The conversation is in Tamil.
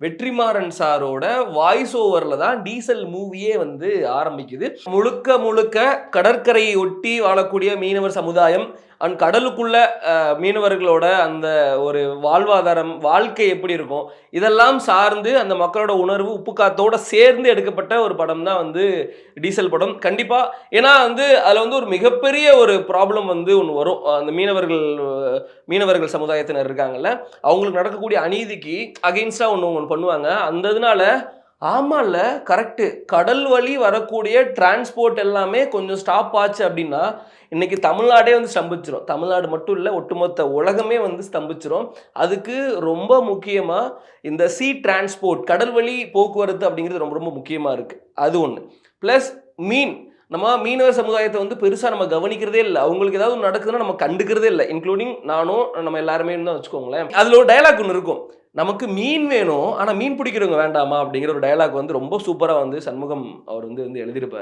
வெற்றிமாறன் சாரோட வாய்ஸ் ஓவரில் தான் டீசல் மூவியே வந்து ஆரம்பிக்குது. முழுக்க முழுக்க கடற்கரையை ஒட்டி வாழக்கூடிய மீனவர் சமுதாயம் அண்ட் கடலுக்குள்ள மீனவர்களோட அந்த ஒரு வாழ்வாதாரம், வாழ்க்கை எப்படி இருக்கும், இதெல்லாம் சார்ந்து அந்த மக்களோட உணர்வு உப்புக்காத்தோட சேர்ந்து எடுக்கப்பட்ட ஒரு படம் தான் வந்து டீசல் படம். கண்டிப்பாக ஏன்னா வந்து அதில் வந்து ஒரு மிகப்பெரிய ஒரு ப்ராப்ளம் வந்து ஒன்று வரும். அந்த மீனவர்கள் சமுதாயத்தினர் இருக்காங்கல்ல, அவங்களுக்கு நடக்கக்கூடிய அநீதிக்கு அகெயின்ஸ்டாக ஒன்று பண்ணுவாங்க. அந்த இதனால ஆமாம்ல கரெக்டு, கடல் வழி வரக்கூடிய டிரான்ஸ்போர்ட் எல்லாமே கொஞ்சம் ஸ்டாப் ஆச்சு அப்படின்னா இன்னைக்கு தமிழ்நாடே வந்து ஸ்தம்பிச்சிரும். தமிழ்நாடு மட்டும் இல்லை, ஒட்டுமொத்த உலகமே வந்து ஸ்தம்பிச்சிரும். அதுக்கு ரொம்ப முக்கியமாக இந்த சீ டிரான்ஸ்போர்ட், கடல் வழி போக்குவரத்து அப்படிங்கிறது ரொம்ப ரொம்ப முக்கியமாக இருக்குது. அது ஒன்று. ப்ளஸ் நம்ம மீனவர் சமுதாயத்தை வந்து பெருசாக நம்ம கவனிக்கிறதே இல்லை. அவங்களுக்கு ஏதாவது நடக்குதுன்னா நம்ம கண்டுக்கிறதே இல்லை. இன்க்ளூடிங் நானும், நம்ம எல்லாருமே தான் வச்சுக்கோங்களேன். அதில் ஒரு டயலாக் ஒன்று இருக்கும், நமக்கு மீன் வேணும் ஆனால் மீன் பிடிக்கிறவங்க வேண்டாமா அப்படிங்கிற ஒரு டயலாக் வந்து ரொம்ப சூப்பராக வந்து சண்முகம் அவர் வந்து எழுதியிருப்பார்.